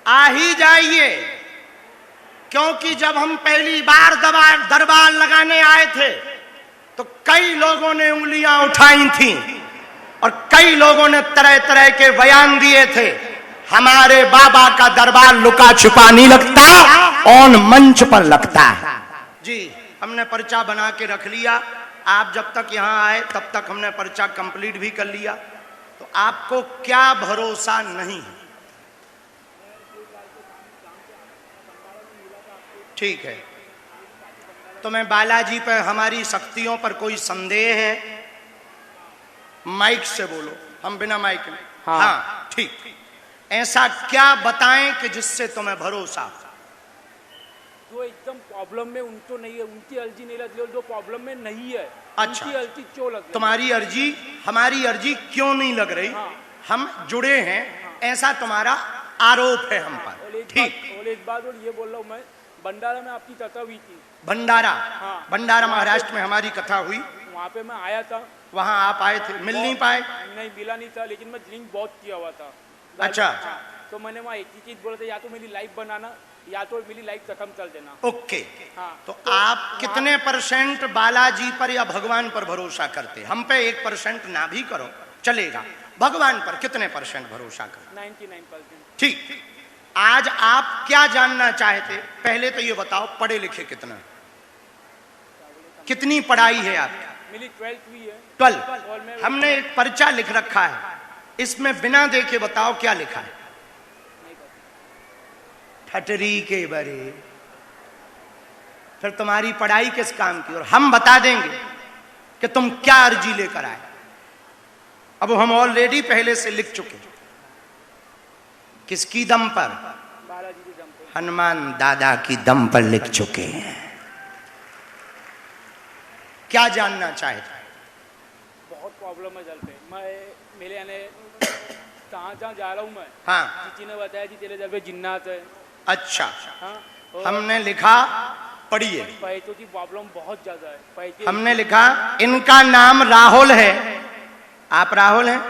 आ ही जाइए, क्योंकि जब हम पहली बार दरबार लगाने आए थे तो कई लोगों ने उंगलियां उठाई थीं और कई लोगों ने तरह तरह के बयान दिए थे। हमारे बाबा का दरबार लुका छुपा नहीं लगता, ऑन मंच पर लगता है। जी, हमने पर्चा बना के रख लिया। आप जब तक यहां आए तब तक हमने पर्चा कंप्लीट भी कर लिया। तो आपको क्या भरोसा नहीं? ठीक है, तो मैं बालाजी पर हमारी शक्तियों पर कोई संदेह है? माइक से बोलो, हम बिना माइक में। हाँ ठीक। ऐसा क्या बताएं कि जिससे तुम्हें भरोसा? जो एकदम प्रॉब्लम में उनको नहीं है, उनकी अर्जी नहीं लग रही, जो प्रॉब्लम में नहीं है। अच्छा, उनकी अर्जी क्यों लग रही? तुम्हारी अर्जी, हमारी अर्जी क्यों नहीं लग रही? हम जुड़े हैं, ऐसा तुम्हारा आरोप है हम पर। ठीक। और एक बात और ये बोल रहा हूँ मैं, भंडारा में आपकी कथा हुई थी। भंडारा? भंडारा महाराष्ट्र में हमारी कथा हुई। वहाँ पे मैं आया था। वहाँ आप आए थे, मिल नहीं पाए? नहीं, मिला नहीं था, लेकिन मैं ड्रिंक बहुत किया हुआ था। अच्छा। तो मैंने वहाँ एक ही चीज बोला था, या तो मेरी लाइफ बनाना या तो मेरी लाइफ खत्म कर देना। ओके। तो आप कितने % बालाजी पर या भगवान पर भरोसा करते? हम पे 1% ना भी करो चलेगा, भगवान पर कितने % भरोसा करो? 99%। ठीक। आज आप क्या जानना चाहते? पहले तो ये बताओ, पढ़े लिखे कितना, कितनी पढ़ाई है आपकी? मेरी 12th हुई है। 12। हमने एक पर्चा लिख रखा है, इसमें बिना देखे बताओ क्या लिखा है? ठटरी के बरे। फिर तुम्हारी पढ़ाई किस काम की? और हम बता देंगे कि तुम क्या अर्जी लेकर आए। अब हम ऑलरेडी पहले से लिख चुके। किसकी दम पर? बालाजी की दम पर। हनुमान दादा की दम पर लिख चुके हैं। क्या जानना चाहते? बहुत प्रॉब्लम है जल पे। मैं मेरे यानी कहाँ जा रहा हूँ मैं। हाँ, किसी ने बताया कि तेरे जल पे जिन्नात है। अच्छा। हाँ, हमने लिखा, पढ़िए। पैसों की प्रॉब्लम बहुत ज्यादा है। पैसे हमने लिखा, इनका नाम राहुल है। आप राहुल हैं?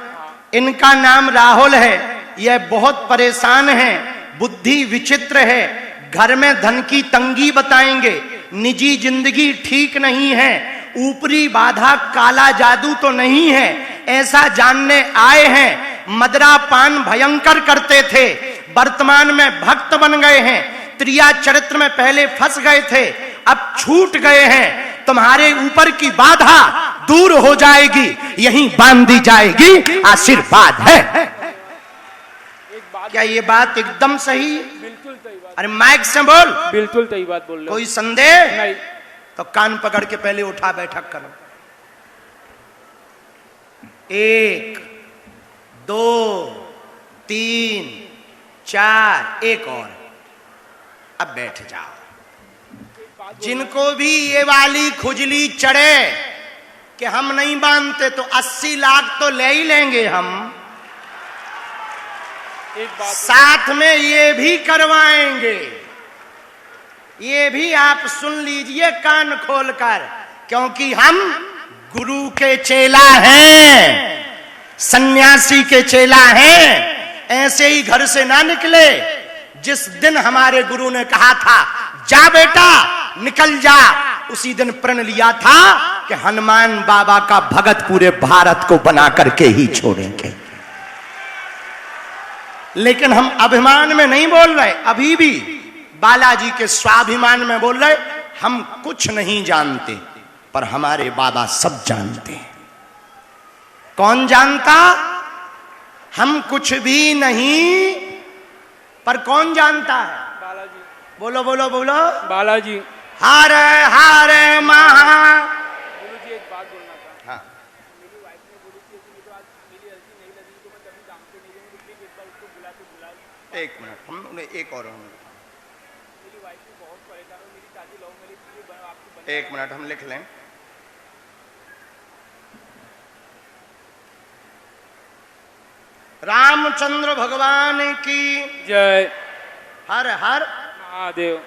इनका नाम राहुल है। यह बहुत परेशान है, बुद्धि विचित्र है, घर में धन की तंगी बताएंगे, निजी जिंदगी ठीक नहीं है, ऊपरी बाधा काला जादू तो नहीं है, ऐसा जानने आए हैं। मदरा पान भयंकर करते थे, वर्तमान में भक्त बन गए हैं। त्रिया चरित्र में पहले फंस गए थे, अब छूट गए हैं। तुम्हारे ऊपर की बाधा दूर हो जाएगी, यहीं बांधी जाएगी आशीर्वाद है। क्या ये बात एकदम सही? बिल्कुल सही बात। अरे माइक से बोल। बिल्कुल सही बात बोल रहे हो। कोई संदेह नहीं? तो कान पकड़ के पहले उठा बैठक करो। 1 2 3 4, एक और। अब बैठ जाओ। जिनको भी ये वाली खुजली चढ़े कि हम नहीं बांधते तो 80 लाख तो ले ही लेंगे हम, एक बात साथ में ये भी करवाएंगे। ये भी आप सुन लीजिए कान खोलकर, क्योंकि हम गुरु के चेला हैं, सन्यासी के चेला हैं। ऐसे ही घर से ना निकले। जिस दिन हमारे गुरु ने कहा था जा बेटा निकल जा, उसी दिन प्रण लिया था कि हनुमान बाबा का भगत पूरे भारत को बना करके ही छोड़ेंगे। लेकिन हम अभिमान में नहीं बोल रहे, अभी भी बालाजी के स्वाभिमान में बोल रहे। हम कुछ नहीं जानते, पर हमारे बाबा सब जानते हैं। कौन जानता? हम कुछ भी नहीं, पर कौन जानता है? बालाजी। बोलो बोलो बोलो। बालाजी। हारे हारे महा। गुरु जी एक बात बोलना था। हाँ। मेरी वाइफ ने बोली थी कि तो आज मेरी अर्जी नहीं लगी तो मैं कभी काम पे नहीं जाऊंगी, प्लीज एक बार उसको बुला। 1 मिनट, हम एक और मेरी वाइफ भी बहुत परेशान है, मेरी शादी लव मैरिज के लिए आपकी 1 मिनट हम लिख लें। रामचंद्र भगवान की जय। हर हर महादेव।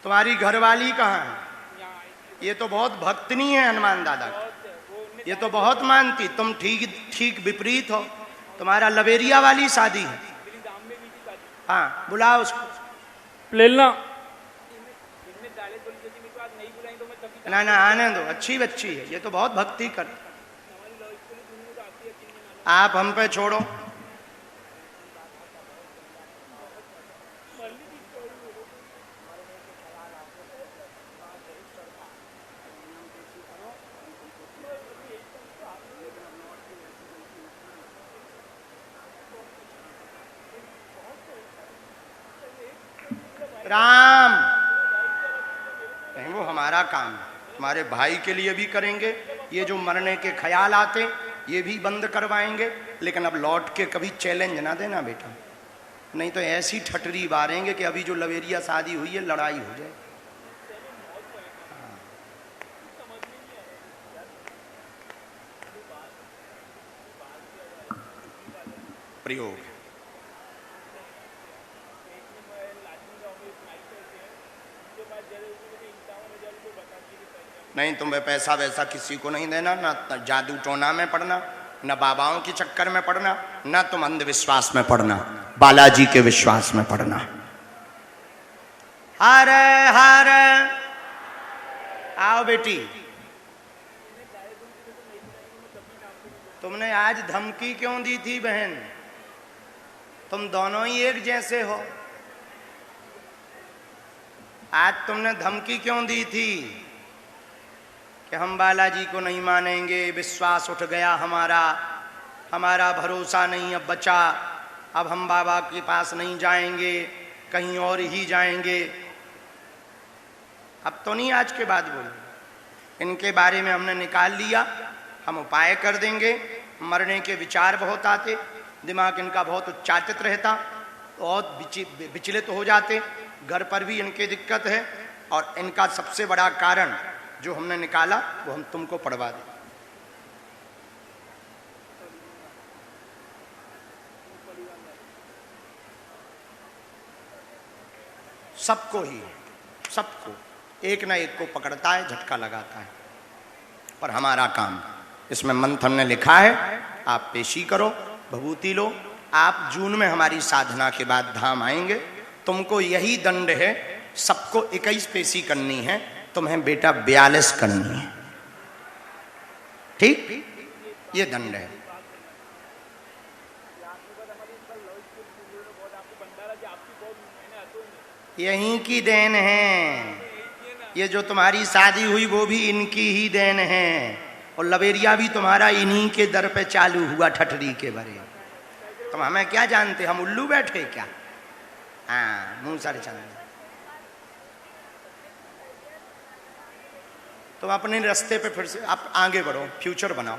तुम्हारी घरवाली कहाँ है? ये तो बहुत भक्तनी है हनुमान दादा की। ये तो बहुत मानती, तुम ठीक ठीक विपरीत हो। तुम्हारा लवेरिया वाली शादी है। हाँ, बुलाओ उसको। लेना ना ना, आने दो, अच्छी बच्ची है, ये तो बहुत भक्ति कर। आप हम पे छोड़ो। राम नहीं, वो हमारा काम है, तुम्हारे भाई के लिए भी करेंगे। ये जो मरने के ख्याल आते ये भी बंद करवाएंगे। लेकिन अब लौट के कभी चैलेंज ना देना बेटा, नहीं तो ऐसी ठटरी बारेंगे कि अभी जो लवेरिया शादी हुई है लड़ाई हो जाए। प्रयोग नहीं, तुम्हें पैसा वैसा किसी को नहीं देना, ना जादू टोना में पढ़ना, न बाबाओं के चक्कर में पढ़ना, न तुम अंधविश्वास में पढ़ना, बालाजी के विश्वास में पढ़ना। हर हर आओ बेटी। तुमने आज धमकी क्यों दी थी बहन? तुम दोनों ही एक जैसे हो। आज तुमने धमकी क्यों दी थी कि हम बालाजी को नहीं मानेंगे, विश्वास उठ गया हमारा, हमारा भरोसा नहीं अब बचा, अब हम बाबा के पास नहीं जाएंगे, कहीं और ही जाएंगे। अब तो नहीं, आज के बाद बोले। इनके बारे में हमने निकाल लिया, हम उपाय कर देंगे। मरने के विचार बहुत आते, दिमाग इनका बहुत उच्चाटित रहता, बहुत विचलित हो जाते, घर पर भी इनकी दिक्कत है। और इनका सबसे बड़ा कारण जो हमने निकाला वो हम तुमको पढ़वा दें। सबको ही, सबको एक ना एक को पकड़ता है, झटका लगाता है। पर हमारा काम, इसमें मंत्र हमने लिखा है, आप पेशी करो, भभूति लो। आप जून में हमारी साधना के बाद धाम आएंगे। तुमको यही दंड है, सबको 21 पेशी करनी है, तुम्हें बेटा 42 करनी है। ठीक, ये दंड है। यहीं की देन है। ये जो तुम्हारी शादी हुई वो भी इनकी ही देन है, और लवेरिया भी तुम्हारा इन्हीं के दर पे चालू हुआ, ठठरी के भरे। तुम हमें क्या जानते, हम उल्लू बैठे क्या? हाँ, मुंह सर चल। तुम अपने रास्ते पे फिर से आप आगे बढ़ो, फ्यूचर बनाओ,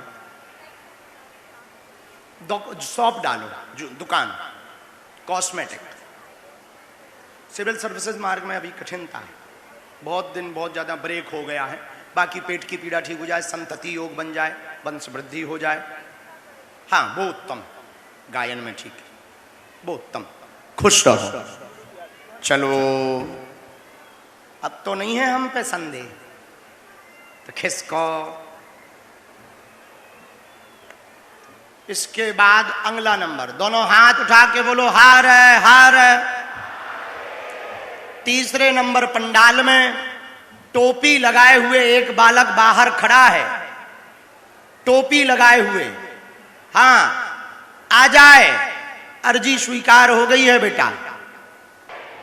शॉप डालो, दुकान, कॉस्मेटिक। सिविल सर्विसेज मार्ग में अभी कठिनता है, बहुत दिन बहुत ज़्यादा ब्रेक हो गया है। बाकी पेट की पीड़ा ठीक हो जाए, संतति योग बन जाए, वंश वृद्धि हो जाए, हाँ वो उत्तम। गायन में ठीक है, वो उत्तम। खुश रहो। चलो, अब तो नहीं है हम पे संदेह, तो खिसको। इसके बाद अगला नंबर, दोनों हाथ उठा के बोलो हार हार। तीसरे नंबर पंडाल में टोपी लगाए हुए एक बालक बाहर खड़ा है, टोपी लगाए हुए। हाँ, आ जाए, अर्जी स्वीकार हो गई है बेटा।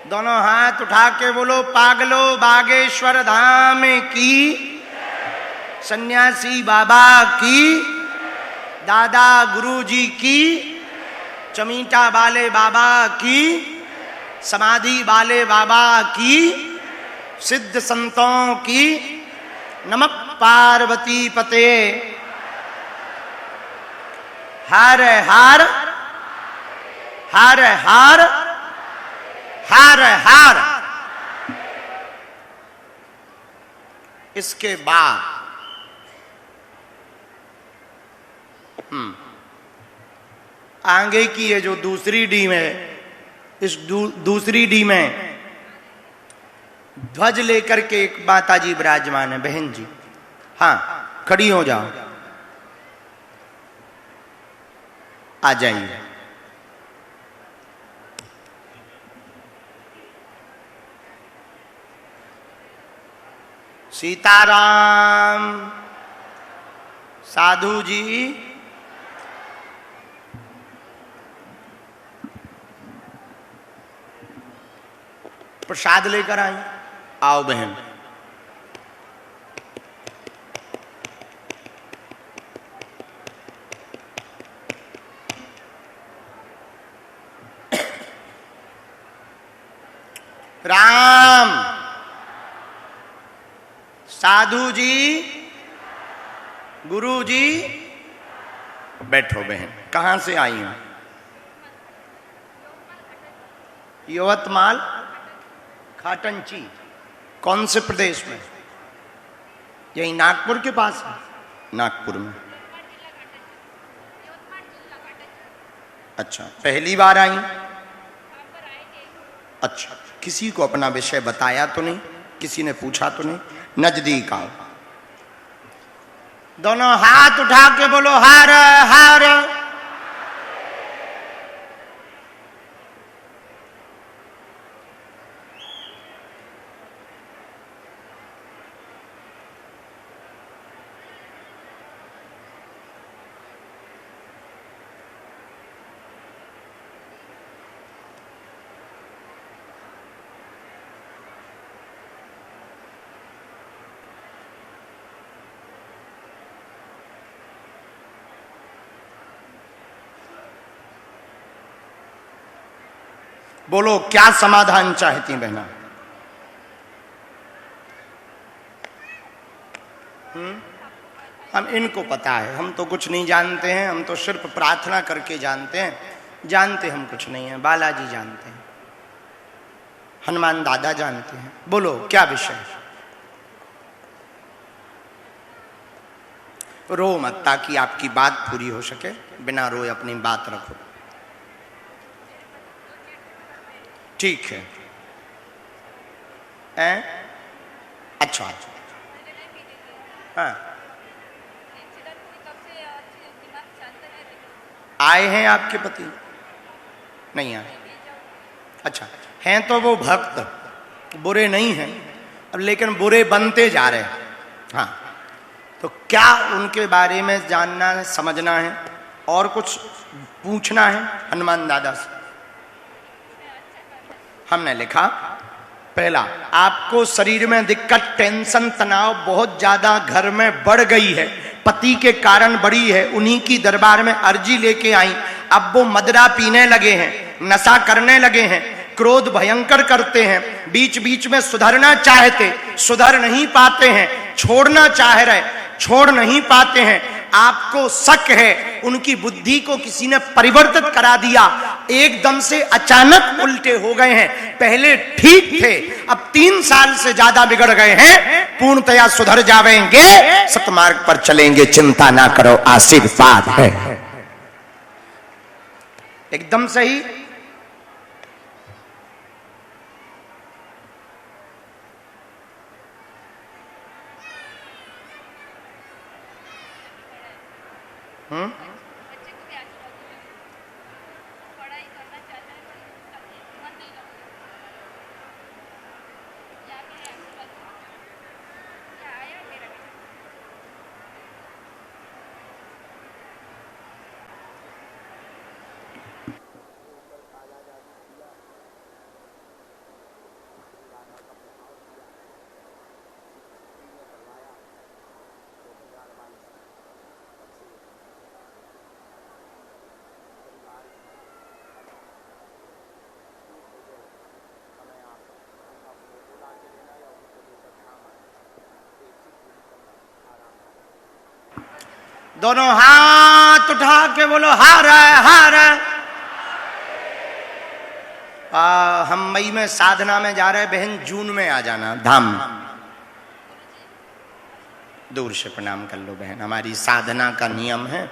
दोनों हाथ उठा के बोलो पागलो बागेश्वर धाम की, सन्यासी बाबा की, दादा गुरुजी की, चमीटा वाले बाबा की, समाधि वाले बाबा की, सिद्ध संतों की। नमः पार्वती पते। हर हर हर हर हर हर। इसके बाद आगे की ये जो दूसरी डी में, इस दूसरी डी में ध्वज लेकर के एक माता जी विराजमान है। बहन जी, हाँ खड़ी हो जाओ, आ जाइए। सीताराम। साधु जी, प्रसाद लेकर आई। आओ बहन। राम। साधु जी, गुरु जी, बैठो बहन। कहां से आई हैं? यवतमाल खाटंची। कौन से प्रदेश में? यही नागपुर के पास है? नागपुर में। अच्छा, पहली बार आई? अच्छा, किसी को अपना विषय बताया तो नहीं? किसी ने पूछा तो नहीं? नजदीक आओ, दोनों हाथ उठा के बोलो हर हर। बोलो क्या समाधान चाहती बहना? हम इनको पता है, हम तो कुछ नहीं जानते हैं। हम तो सिर्फ प्रार्थना करके जानते हैं। जानते हम कुछ नहीं है। बालाजी जानते हैं, हनुमान दादा जानते हैं। बोलो क्या विषय है? रो मत, ताकि आपकी बात पूरी हो सके। बिना रोए अपनी बात रखो। ठीक है। अच्छा अच्छा। हाँ, आए हैं आपके पति? नहीं आए? अच्छा, हैं तो वो भक्त, बुरे नहीं हैं, अब लेकिन बुरे बनते जा रहे हैं। हाँ, तो क्या उनके बारे में जानना है, समझना है, और कुछ पूछना है हनुमान दादा से? हमने लिखा, पहला, आपको शरीर में दिक्कत, टेंशन, तनाव बहुत ज्यादा घर में बढ़ गई है, पति के कारण बढ़ी है। उन्हीं की दरबार में अर्जी लेके आई। अब वो मदरा पीने लगे हैं, नशा करने लगे हैं, क्रोध भयंकर करते हैं, बीच बीच में सुधरना चाहते, सुधर नहीं पाते हैं, छोड़ना चाह रहे, छोड़ नहीं पाते हैं। आपको शक है उनकी बुद्धि को किसी ने परिवर्तित करा दिया, एकदम से अचानक उल्टे हो गए हैं। पहले ठीक थे, अब 3 साल से ज्यादा बिगड़ गए हैं। पूर्णतया सुधर जावेंगे, सतमार्ग पर चलेंगे, चिंता ना करो, आशीर्वाद है। एकदम सही। दोनों हाथ उठा के बोलो हर हर। हम मई में साधना में जा रहे, बहन जून में आ जाना धाम। दूर से प्रणाम कर लो बहन, हमारी साधना का नियम है।